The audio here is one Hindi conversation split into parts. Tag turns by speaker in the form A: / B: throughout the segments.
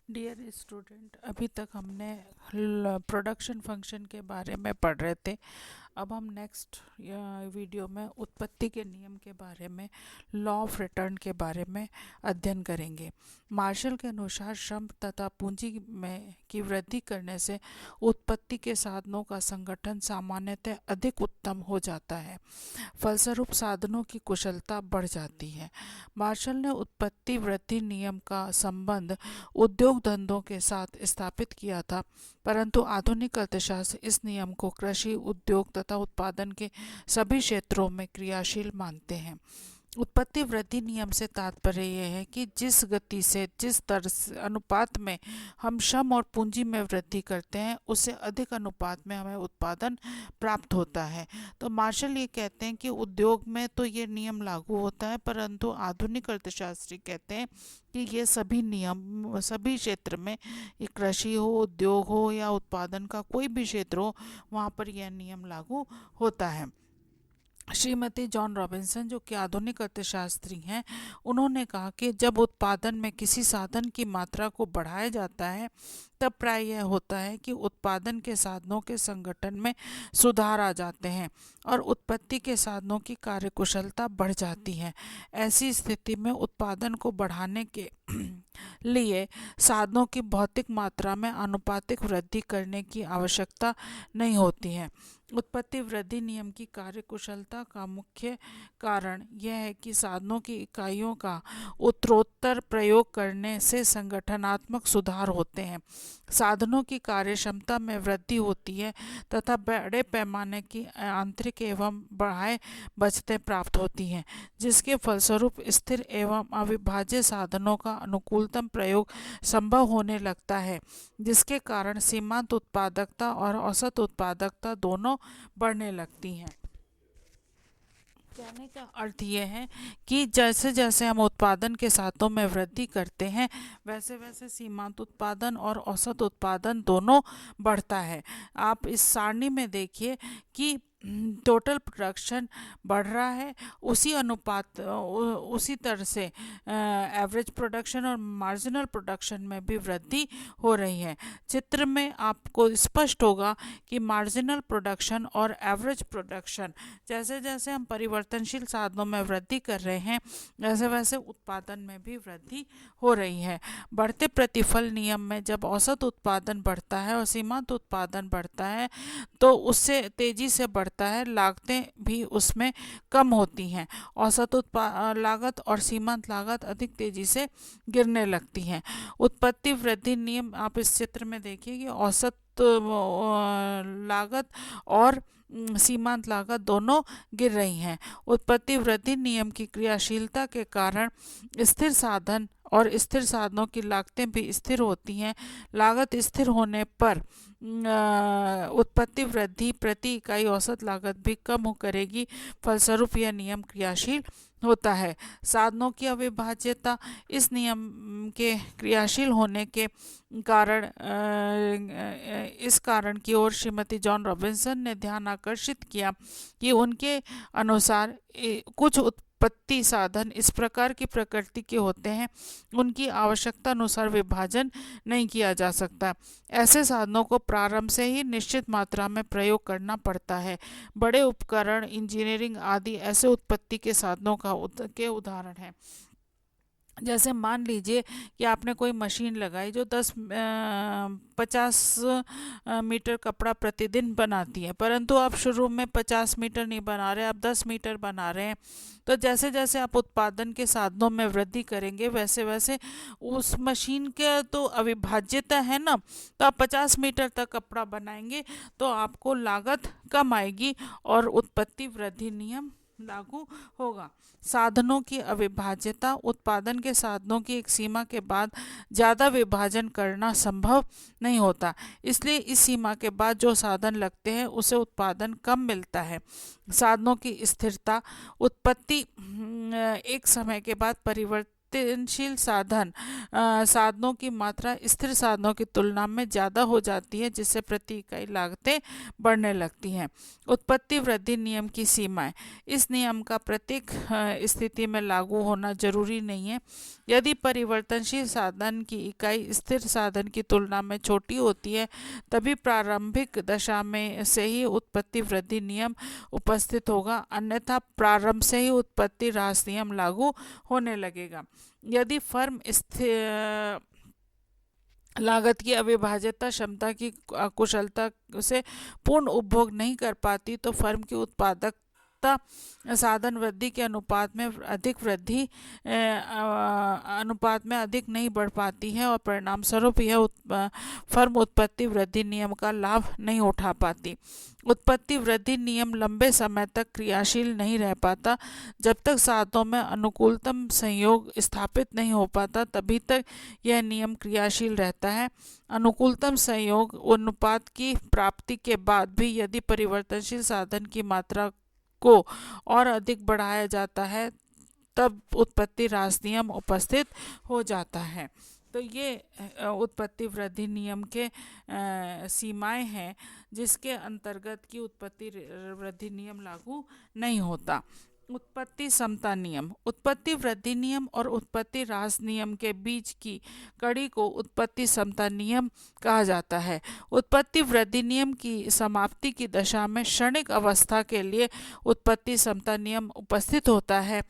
A: डियर स्टूडेंट, अभी तक हमने प्रोडक्शन फंक्शन के बारे में पढ़ रहे थे। अब हम नेक्स्ट वीडियो में उत्पत्ति के नियम के बारे में, लॉ ऑफ रिटर्न के बारे में अध्ययन करेंगे। मार्शल के अनुसार श्रम तथा पूंजी में की वृद्धि करने से उत्पत्ति के साधनों का संगठन सामान्यतः अधिक उत्तम हो जाता है। फलस्वरूप साधनों की कुशलता बढ़ जाती है। मार्शल ने उत्पत्ति वृद्धि नियम का संबंध उद्योग धंधों के साथ स्थापित किया था, परंतु आधुनिक अर्थशास्त्र इस नियम को कृषि, उद्योग तथा उत्पादन के सभी क्षेत्रों में क्रियाशील मानते हैं। उत्पत्ति वृद्धि नियम से तात्पर्य यह है कि जिस गति से, जिस तरह से अनुपात में हम श्रम और पूंजी में वृद्धि करते हैं, उससे अधिक अनुपात में हमें उत्पादन प्राप्त होता है। तो मार्शल ये कहते हैं कि उद्योग में तो ये नियम लागू होता है, परंतु आधुनिक अर्थशास्त्री कहते हैं कि ये सभी नियम सभी क्षेत्र में, ये कृषि हो, उद्योग हो या उत्पादन का कोई भी क्षेत्र हो, वहाँ पर यह नियम लागू होता है। श्रीमती जॉन रॉबिन्सन, जो कि आधुनिक अर्थशास्त्री हैं, उन्होंने कहा कि जब उत्पादन में किसी साधन की मात्रा को बढ़ाया जाता है, तब प्राय यह होता है कि उत्पादन के साधनों के संगठन में सुधार आ जाते हैं और उत्पत्ति के साधनों की कार्यकुशलता बढ़ जाती है। ऐसी स्थिति में उत्पादन को बढ़ाने के लिए साधनों की भौतिक मात्रा में आनुपातिक वृद्धि करने की आवश्यकता नहीं होती है। उत्पत्ति वृद्धि नियम की कार्यकुशलता का मुख्य कारण यह है कि साधनों की इकाइयों का उत्तरोत्तर प्रयोग करने से संगठनात्मक सुधार होते हैं, साधनों की कार्यक्षमता में वृद्धि होती है तथा बड़े पैमाने की आंतरिक एवं बाह्य बचतें प्राप्त होती हैं, जिसके फलस्वरूप स्थिर एवं अविभाज्य साधनों का अनुकूलतम प्रयोग संभव होने लगता है, जिसके कारण सीमांत उत्पादकता और औसत उत्पादकता दोनों बढ़ने लगती हैं। कहने का अर्थ यह है कि जैसे जैसे हम उत्पादन के साधनों में वृद्धि करते हैं, वैसे वैसे सीमांत उत्पादन और औसत उत्पादन दोनों बढ़ता है। आप इस सारणी में देखिए कि टोटल प्रोडक्शन बढ़ रहा है, उसी तरह से एवरेज प्रोडक्शन और मार्जिनल प्रोडक्शन में भी वृद्धि हो रही है। चित्र में आपको स्पष्ट होगा कि मार्जिनल प्रोडक्शन और एवरेज प्रोडक्शन, जैसे जैसे हम परिवर्तनशील साधनों में वृद्धि कर रहे हैं, वैसे वैसे उत्पादन में भी वृद्धि हो रही है। बढ़ते प्रतिफल नियम में जब औसत उत्पादन बढ़ता है और सीमांत उत्पादन बढ़ता है, तो उससे तेजी से बढ़ता है, लागतें भी उसमें कम होती हैं। औसत लागत और सीमांत लागत अधिक तेजी से गिरने लगती हैं। उत्पत्ति वृद्धि नियम, आप इस चित्र में देखिए कि औसत लागत और सीमांत लागत दोनों गिर रही हैं। उत्पत्ति वृद्धि नियम की क्रियाशीलता के कारण स्थिर साधन और स्थिर साधनों की लागतें भी स्थिर होती हैं। लागत स्थिर होने पर उत्पत्ति वृद्धि प्रति इकाई औसत लागत भी कम करेगी। फलस्वरूप यह नियम क्रियाशील होता है। साधनों की अविभाज्यता, इस नियम के क्रियाशील होने के कारण इस कारण की ओर श्रीमती जॉन रॉबिन्सन ने ध्यान आकर्षित किया कि उनके अनुसार कुछ उत्पत्ति साधन इस प्रकार की प्रकृति के होते हैं, उनकी आवश्यकता अनुसार विभाजन नहीं किया जा सकता। ऐसे साधनों को प्रारंभ से ही निश्चित मात्रा में प्रयोग करना पड़ता है। बड़े उपकरण, इंजीनियरिंग आदि ऐसे उत्पत्ति के साधनों के उदाहरण हैं। जैसे मान लीजिए कि आपने कोई मशीन लगाई जो 50 मीटर कपड़ा प्रतिदिन बनाती है, परंतु आप शुरू में 50 मीटर नहीं बना रहे, आप 10 मीटर बना रहे हैं। तो जैसे जैसे आप उत्पादन के साधनों में वृद्धि करेंगे, वैसे वैसे उस मशीन का तो अविभाज्यता है ना, तो आप 50 मीटर तक कपड़ा बनाएंगे तो आपको लागत कम आएगी और उत्पत्ति वृद्धि नियम लागू होगा। साधनों की अविभाज्यता, उत्पादन के साधनों की एक सीमा के बाद ज़्यादा विभाजन करना संभव नहीं होता, इसलिए इस सीमा के बाद जो साधन लगते हैं उसे उत्पादन कम मिलता है। साधनों की स्थिरता, उत्पत्ति एक समय के बाद परिवर्तनशील साधनों की मात्रा स्थिर साधनों की तुलना में ज़्यादा हो जाती है, जिससे प्रति इकाई लागतें बढ़ने लगती हैं। उत्पत्ति वृद्धि नियम की सीमाएं। इस नियम का प्रत्येक स्थिति में लागू होना जरूरी नहीं है। यदि परिवर्तनशील साधन की इकाई स्थिर साधन की तुलना में छोटी होती है, तभी प्रारंभिक दशा में से ही उत्पत्ति वृद्धि नियम उपस्थित होगा, अन्यथा प्रारंभ से ही उत्पत्ति ह्रास नियम लागू होने लगेगा। यदि फर्म स्थिर लागत की अविभाज्यता क्षमता की कुशलता से पूर्ण उपभोग नहीं कर पाती, तो फर्म की उत्पादकता साधन वृद्धि के अनुपात में अधिक नहीं बढ़ पाती है और परिणाम स्वरूप यह फर्म उत्पत्ति वृद्धि नियम का लाभ नहीं उठा पाती। उत्पत्ति वृद्धि नियम लंबे समय तक क्रियाशील नहीं रह पाता। जब तक साधनों में अनुकूलतम संयोग स्थापित नहीं हो पाता, तभी तक यह नियम क्रियाशील रहता है। अनुकूलतम संयोग अनुपात की प्राप्ति के बाद भी यदि परिवर्तनशील साधन की मात्रा को और अधिक बढ़ाया जाता है, तब उत्पत्ति ह्रास नियम उपस्थित हो जाता है। तो ये उत्पत्ति वृद्धि नियम के सीमाएं हैं, जिसके अंतर्गत की उत्पत्ति वृद्धि नियम लागू नहीं होता। उत्पत्ति समता नियम। उत्पत्ति वृद्धि नियम और उत्पत्ति ह्रास नियम के बीच की कड़ी को उत्पत्ति समता नियम कहा जाता है। उत्पत्ति वृद्धि नियम की समाप्ति की दशा में क्षणिक अवस्था के लिए उत्पत्ति समता नियम उपस्थित होता है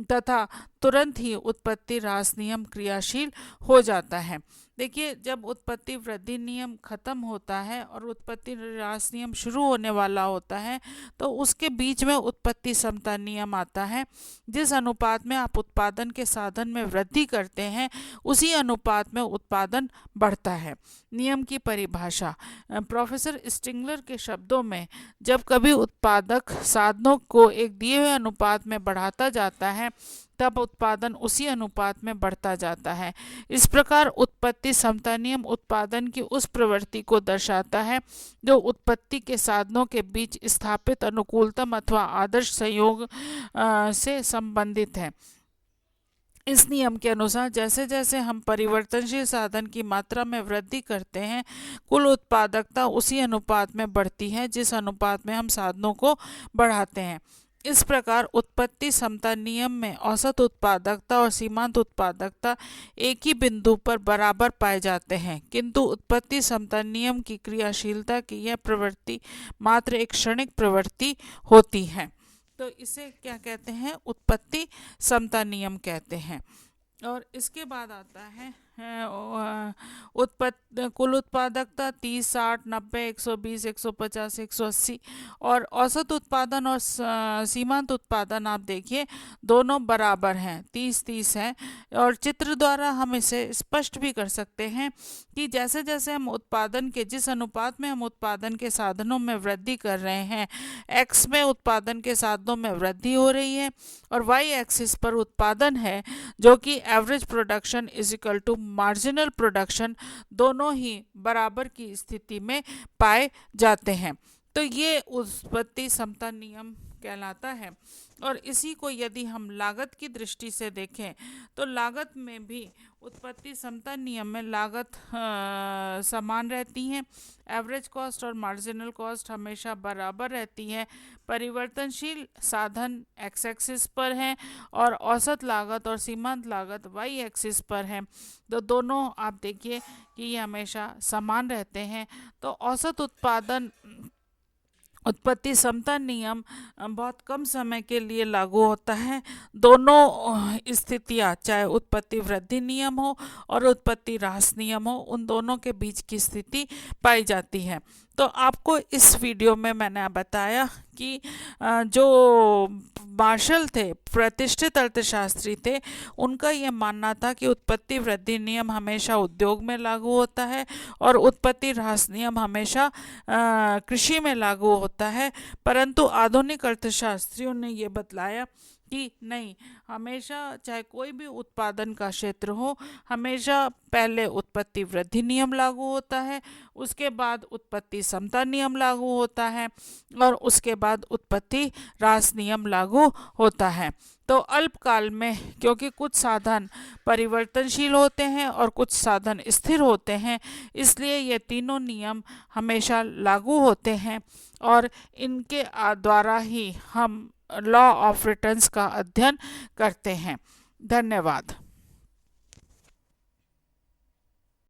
A: तथा तुरंत ही उत्पत्ति ह्रास नियम क्रियाशील हो जाता है। देखिए, जब उत्पत्ति वृद्धि नियम खत्म होता है और उत्पत्ति ह्रास नियम शुरू होने वाला होता है, तो उसके बीच में उत्पत्ति समता नियम आता है। जिस अनुपात में आप उत्पादन के साधन में वृद्धि करते हैं, उसी अनुपात में उत्पादन बढ़ता है। नियम की परिभाषा। प्रोफेसर स्टिंगलर के शब्दों में, जब कभी उत्पादक साधनों को एक दिए हुए अनुपात में बढ़ाता जाता है, तब उत्पादन उसी अनुपात में बढ़ता जाता है। इस प्रकार उत्पत्ति समता नियम उत्पादन की उस प्रवृत्ति को दर्शाता है जो उत्पत्ति के साधनों के बीच स्थापित अनुकूलतम अथवा आदर्श संयोग से संबंधित है। इस नियम के अनुसार जैसे जैसे हम परिवर्तनशील साधन की मात्रा में वृद्धि करते हैं, कुल उत्पादकता उसी अनुपात में बढ़ती है जिस अनुपात में हम साधनों को बढ़ाते हैं। इस प्रकार उत्पत्ति समता नियम में औसत उत्पादकता और सीमांत उत्पादकता एक ही बिंदु पर बराबर पाए जाते हैं, किंतु उत्पत्ति समता नियम की क्रियाशीलता की यह प्रवृत्ति मात्र एक क्षणिक प्रवृत्ति होती है। तो इसे क्या कहते हैं? उत्पत्ति समता नियम कहते हैं। और इसके बाद आता है कुल उत्पादकता 30, 60, 90, 120, 150, 180 और औसत उत्पादन और सीमांत उत्पादन आप देखिए दोनों बराबर हैं, 30-30 है। और चित्र द्वारा हम इसे स्पष्ट भी कर सकते हैं कि जैसे जैसे हम उत्पादन के जिस अनुपात में हम उत्पादन के साधनों में वृद्धि कर रहे हैं, एक्स में उत्पादन के साधनों में वृद्धि हो रही है और वाई एक्सिस पर उत्पादन है जो कि average production is equal to marginal production, दोनों ही बराबर की स्थिति में पाए जाते हैं। तो ये उत्पत्ति समता नियम कहलाता है। और इसी को यदि हम लागत की दृष्टि से देखें तो लागत में भी उत्पत्ति समता नियम में लागत समान रहती हैं। एवरेज कॉस्ट और मार्जिनल कॉस्ट हमेशा बराबर रहती है। परिवर्तनशील साधन एक्स एक्सिस पर हैं और औसत लागत और सीमांत लागत वाई एक्सिस पर है। तो दोनों आप देखिए कि ये हमेशा समान रहते हैं। तो औसत उत्पत्ति समता नियम बहुत कम समय के लिए लागू होता है। दोनों स्थितियाँ, चाहे उत्पत्ति वृद्धि नियम हो और उत्पत्ति ह्रास नियम हो, उन दोनों के बीच की स्थिति पाई जाती है। तो आपको इस वीडियो में मैंने बताया कि जो मार्शल थे, प्रतिष्ठित अर्थशास्त्री थे, उनका ये मानना था कि उत्पत्ति वृद्धि नियम हमेशा उद्योग में लागू होता है और उत्पत्ति ह्रास नियम हमेशा कृषि में लागू होता है। परंतु आधुनिक अर्थशास्त्रियों ने ये बतलाया कि नहीं, हमेशा चाहे कोई भी उत्पादन का क्षेत्र हो, हमेशा पहले उत्पत्ति वृद्धि नियम लागू होता है, उसके बाद उत्पत्ति समता नियम लागू होता है और उसके बाद उत्पत्ति ह्रास नियम लागू होता है। तो अल्पकाल में क्योंकि कुछ साधन परिवर्तनशील होते हैं और कुछ साधन स्थिर होते हैं, इसलिए ये तीनों नियम हमेशा लागू होते हैं और इनके द्वारा ही हम लॉ ऑफ रिटर्न्स का अध्ययन करते हैं। धन्यवाद।